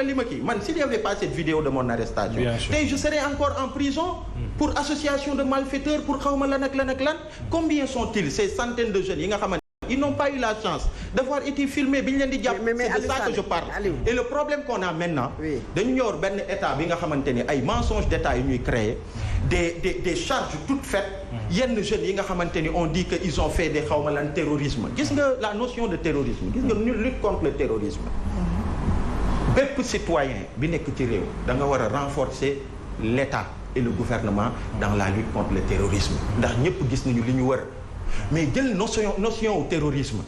li ma kii man s'il y avait pas cette vidéo de mon arrestation tey je serais encore en prison pour association de malfaiteurs pour xawma lan ak lan ak lan combien sont-ils ces centaines de jeunes yi nga xamante ils n'ont pas eu la chance d'avoir été filmés bi ñu leen di jàpp c'est de ça que je parle et le problème qu'on a maintenant dañu yor benn état bi nga xamante ni ay mensonges d'état yi ñuy créer des charges toutes faites yenn jeunes yi nga xamante ni on dit que ils ont fait des xawma lan terrorisme gis nga la notion de terrorisme gis nga lutte contre le terrorisme bépp citoyen bi nekk ci réew da nga war a renforcer l'État et le gouvernement dans la lutte contre le terrorisme ndax ñëpp gis nañu li ñu wër mais jël notion au terrorisme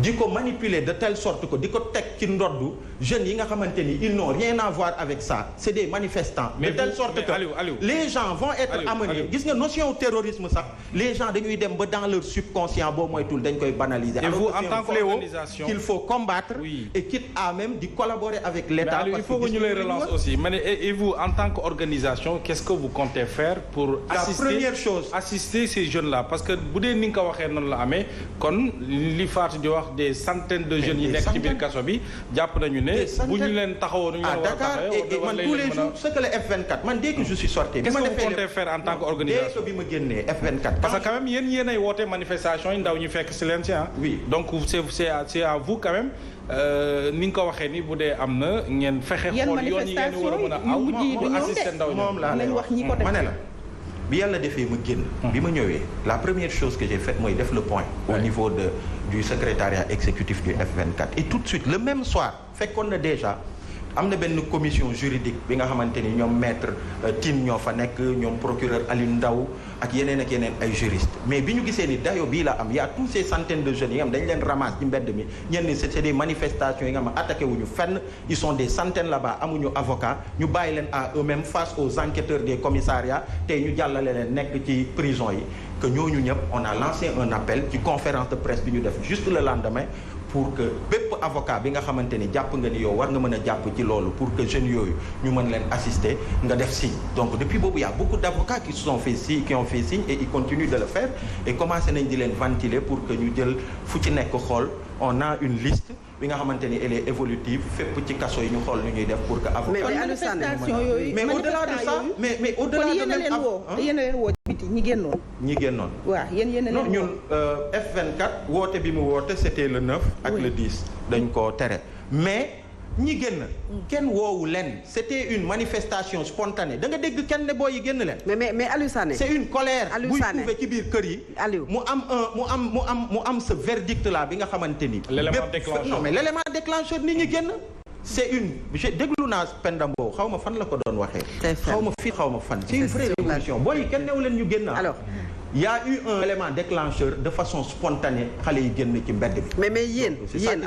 di ko manipuler de telle sorte que di ko teg ci ndoddu jeunes yi nga xamante ni ils n'ont rien à voir avec ça c'est des manifestants de telle sorte que les gens vont être amenés gis nga notion au terrorisme sax les gens dañuy dem ba dans leur subconscient boo moytul dañ koy banaliser et vous en tant qu'organisation qu'il faut combattre et quitte à même di collaborer avec l'État il faut que ñu lay relance aussi mais et vous en tant qu'organisation qu'est-ce que vous comptez faire pour assister ces jeunes là parce que bu dee ni nga ko waxee noonu la amee kon li Fatou di wax des centaines de jeunes yi nekk ci biir kaso bi jàpp nañu ne bu ñu leen taxawoo nu ñu leen war a taxawee et man tous les jours ce que le F24 man dès que je suis sorti qu'est-ce que vous comptez faire en tant qu'organisation dès que bi ma génnee F24 parce que quand même yéen ay woote manifestation yi ndaw ñu fekk si leen si oui donc c'est à vous quand même ni nga ko waxee ni bu dee am na ngeen fexe xool yoon yi ngeen war a mën a aw pour assister ndaw moom laa lay wax ma ne la bi yàlla defee ma génn bi ma ñëwee la première chose que j'ai faite mooy def le point au niveau du secrétariat exécutif du F24 et tout de suite le même soir fekkoon na déjà am na benn commission juridique bi nga xamante ni ñoom maître Tine ñoo fa nekk ñoom procureur Alioune Ndao ak yeneen ay juristes mais bi ñu gisee ni dayo bii la am y a tous ces centaines de jeunes yi nga xam dañ leen ramasse ci mbedd mi ñenn ni c'est des manifestations yi nga xam attaqué wuñu fenn ils sont des centaines là-bas amuñu avocat ñu bàyyi leen à eux-mêmes face aux enquêteurs des commissariats tey ñu jàllale leen nekk ci prison yi que ñooñu ñëpp on a lancé un appel ci conférence de presse bi ñu def juste le lendemain pour que bépp avocat bi nga xamante ni jàpp nga ni yow war nga mën a jàpp ci loolu pour que jeunes yooyu ñu mën leen assister nga def signe donc depuis boobu y a beaucoup d'avocats qui ont fait signe et ils continuent de le faire et commencé nañ di leen ventiler pour que ñu jël fu ci nekk xool on a une liste bi nga xamante ni elle est évolutive fépp ci kaso yi ñu xool nu ñuy def pour que avocat mais au-delà de ça mais au-delà de même yéen a leen woo biti ñi génnoon waaw yéen non ñun F24 woote bi mu woote c'était le 9 ak le 10 dañ ko tere mais ñi génn kenn woowu leen c'était une manifestation spontanée da nga dégg kenn ne booy yi génn leen mais Aliou Sané c'est une colère buy trouvé ci biir kër yi mu am ce verdict là bi nga xamante ni l'élément déclencheur non mais l'élément déclencheur nit ñi génn c'est une déglu naa Penda Mbow xaw ma fan la ko doon waxee xaw ma fii xaw ma fan c'est une vraie révolution booy yi kenn newu leen ñu génn alors il y a eu un élément déclencheur de façon spontanée xale yi génn ci mbedd bi mais yéen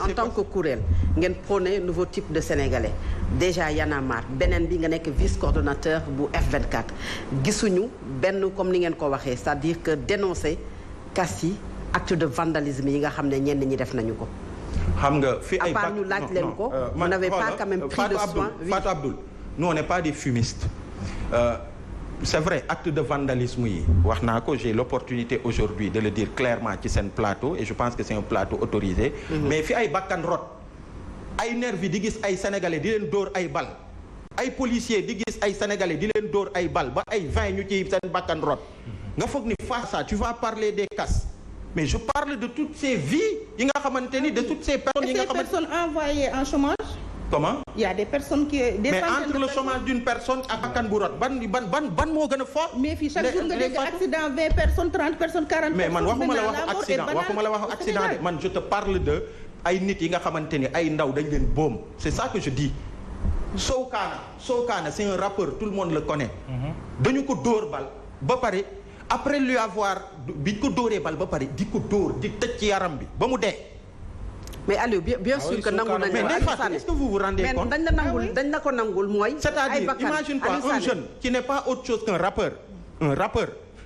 en tant que kuréel ngeen prôné nouveau type de sénégalais déjà Y en a marre beneen bi nga nekk vice coordonnateur bu F24 gisuñu benn comme ni ngeen ko waxee c'est-à-dire que dénoncer casse yi acte de vandalisme yi nga xam ne ñenn ñi def nañu ko xam nga fi ay à part ñu laaj leen ko vous n'avez pas quand même pris de soin Fatou Abdoul nous on n'est pas des fumistes c'est vrai acte de vandalisme yi wax naa ko j'ai l'opportunité aujourd'hui de le dire clairement ci seen plateau et je pense que c'est un plateau autorisé mais fi ay bakkan rot ay nervi di gis ay sénégalais di leen dóor ay bal ay policiers di gis ay sénégalais di leen dóor ay bal ba ay 20 ñu ci seen bakkan rot nga foog ni face à ça tu vas parler des casses mais je parle de toutes ces vies yi nga xamante ni de toutes ces personnes yi nga xamante ces personnes envoyées en chômage. Comment? Il y a des personnes qui mais entre le chômage d'une personne ak bakkan bu rot ban moo gën a fort. mais fii chaque jour nga dégg accident 20 personnes 30 personnes 40 mais man waxuma la wax accident de de man je te parle de ay nit yi nga xamante ni ay ndaw dañ leen boom c'est ça que je dis. Sowkaana c'est un rappeur tout le monde le connaît. dañu ko dóor bal ba pare après lui avoir biñ ko dóoree bal ba pare di ko dóor di tëj ci yaram bi ba mu dee. mais Aliou bien sûr que nangul nañu mais est-ce que vous vous rendez compte dañ la ko nangul mooy c'est-à-dire imagine-toi un jeune qui n'est pas autre chose qu'un rappeur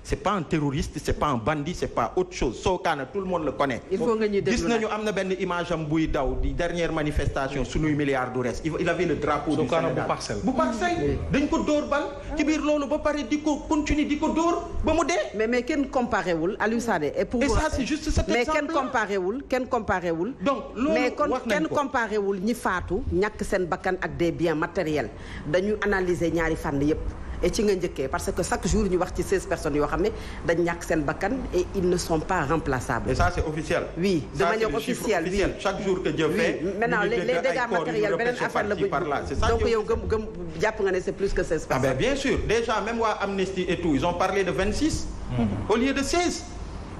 c'est pas un terroriste, c'est pas un bandit, c'est pas autre chose. Sokane tout le monde le connaît. il faut nga ñuy déglu gis nañu am na benn image am buy daw di dernière manifestation sunuy milliards du reste il avait le drapeau du Sénégal bu Parcelles dañ ko dóor bal ci biir loolu ba pare di ko continuer di ko dóor ba mu dee. mais kenn comparé wul Aliou Sané et pour et ça c'est juste cet exemple mais kenn comparé wul donc loolu mais kon kenn comparé wul ñi faatu ñàkk seen bakkan ak des biens matériels dañu analyser ñaari fànn yépp et ci nga njëkkee parce que chaque jour ñu wax ci 16 personnes yoo xam ne dañ ñàkk seen bakkan et ils ne sont pas remplaçables. et ça c'est officiel. oui de manière officielle oui chaque jour que Dieu fait. maintenant les dégâts matériels beneen affaire la bu donc yow gëm jàpp nga ne c'est plus que 16 personnes. ah ben bien sûr déjà même waa Amnesty et tout ils ont parlé de 26. au lieu de 16.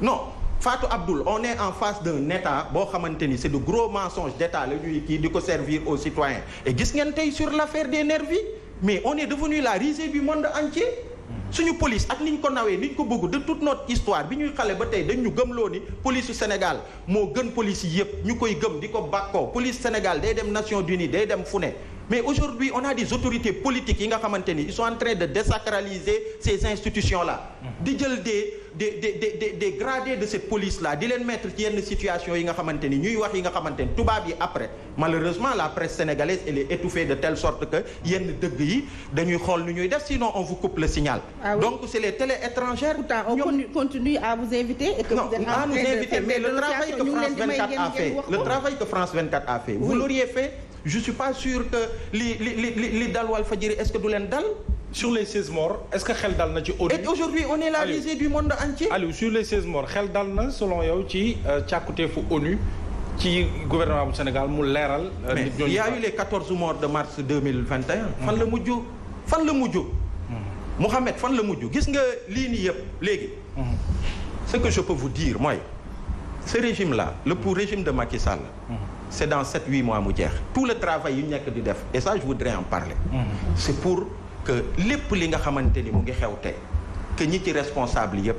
non Fatou Abdoul on est en face d'un état boo xamante ni c'est de gros mensonges d'état la ñuy kii di ko servir aux citoyens et gis ngeen tey sur l'affaire des nervis mais on est devenu la risée du monde entier. suñu police ak ni ñu ko nawee ni ñu ko bëgg de toute notre histoire bi ñuy xale ba tey dañ ñu gëmloo ni police su Sénégal moo gën police yi yëpp ñu koy gëm di ko bàkkoo police Sénégal day dem Nations Unies day dem fu ne mais aujourd'hui on a des autorités politiques yi nga xamante ni ils sont en train de désacraliser ces institutions là. di jël des gradés de cette police là di leen mettre ci yenn situation yi nga xamante ni ñuy wax yi nga xamante ni tubaab yi après malheureusement la presse sénégalaise elle est étouffée de telle sorte que yenn dëgg yi dañuy xool nu ñuy def sinon on vous coupe le signal. Ah oui. Donc c'est les télé étrangères. Pourtant on continue à vous inviter. Et que non vous êtes à nous inviter mais le travail que France 24 a fait le travail que France 24 a fait. Vous l'auriez fait je suis pas sûr que li dal Walfadjri est-ce que du leen dal. Sur les 16 morts est-ce que xel dal na ci ONU. Et aujourd'hui on est la risée du monde entier. Aliou sur les 16 morts xel dal na selon yow ci càkkutéefu ONU ci gouvernement bu Sénégal mu leeral. mais il y a eu les 14 morts de mars 2021. fan la mujj. Mohamed fan la mujj gis nga lii nii yëpp léegi. ce que je peux vous dire mooy ce régime là le pour régime de Macky Sall. c'est dans 7-8 mois mu jeex. tout le travail yu ñu nekk di def et ça je voudrais en parler. c'est pour que lépp li nga xamante ni mu ngi xew tey que ñi ci responsable yëpp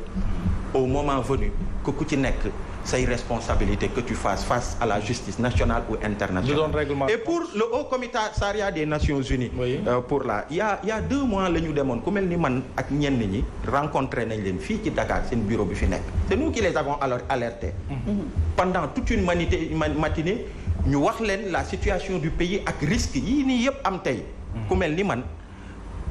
au moment venu que ku ci nekk say responsabilité que tu fasses face à la justice nationale ou internationale. Et pour le Haut Commissariat des Nations Unies. Oui. Pour la il y a 2 mois la ñu demoon ku mel ni man ak ñenn ñi rencontré nañ leen fii ci Dakar seen bureau bi fi nekk. c'est nous qui les avons alors alertés. Pendant toute une matinée ñu wax leen la situation du pays ak risque yii nii yëpp am tey. ku mel ni man.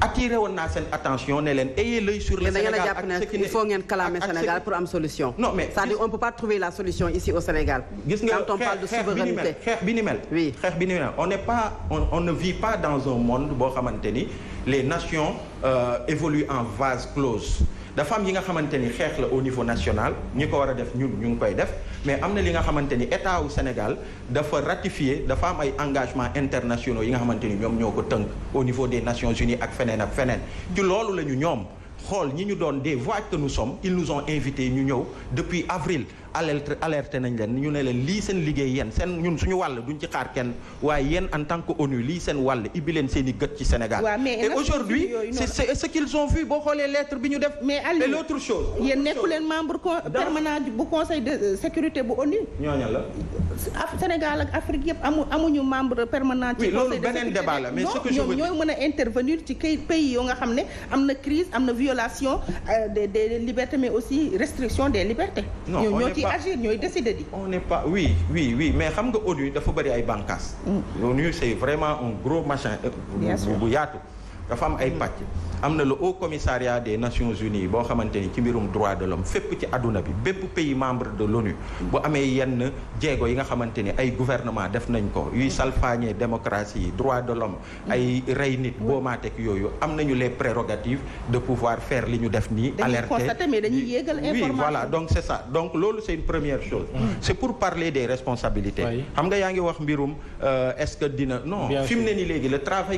attiré woon naa seen attention ne leen ayez l'œil sur le Sénégal ak ce qui il faut ngeen clamer Sénégal pour am solution. non mais c'est-à-dire on peut pas trouver la solution ici au Sénégal. gis nga quand on parle de souveraineté xeex bi ni mel. oui xeex bi ni mel on ne vit pas dans un monde boo xamante ni les nations évoluent en vase clos. dafa am yi nga xamante ni xeex la au niveau national ñi ko war a def ñun ñu ngi koy def mais am na li nga xamante ni état wu Sénégal dafa ratifier dafa am ay engagements internationaux yi nga xamante ni ñoom ñoo ko tënk au niveau des Nations Unies ak feneen ci loolu la ñu ñoom xool ñi ñu doon des voix que nous sommes ils nous ont invités ñu ñëw depuis avril alerté nañ leen ñu ne leen lii seen liggéey yéen seen ñun suñu wàll duñ ci xaar kenn waaye yéen en tant que ONU lii seen wàll ibbi leen seen i gët ci Sénégal. Et aujourd'hui c'est ce qu'ils ont vu boo xoolee lettre bi ñu def. mais Aliou et l'autre chose. yéen nekku leen membre permanent bu conseil de sécurité bu ONU. ñooñu la. Sénégal ak Afrique yëpp amuñu membre permanent. ci conseil de sécurité loolu beneen débat la mais ce que je veux dire ñooy mën a intervenir ci pays yoo nga xam ne am na crise am na violation des libertés mais aussi restriction des libertés. ñoo ci agir ñooy décider di. on n'est pas oui mais xam nga ONU dafa bëri ay bànqaas. ONU c'est vraiment un gros machin. bu yaatu dafa am ay pàcc. am na le Haut Commissariat des Nations Unies boo xamante ni ci mbirum droit de l'homme fépp ci àdduna bi bépp pays membre de l'ONU bu amee yenn jéego yi nga xamante ni ay gouvernement def nañ ko yuy salfaañee démocratie droit de l'homme ay rey nit boomaatek yooyu am nañu les prérogatives de pouvoir faire li ñu def nii alerter mais dañuy yéegal information. oui voilà donc c'est ça donc loolu c'est une première chose c'est pour parler des responsabilités xam nga yaa ngi wax mbirum est-ce que dina non fi mu ne ni léegi le travail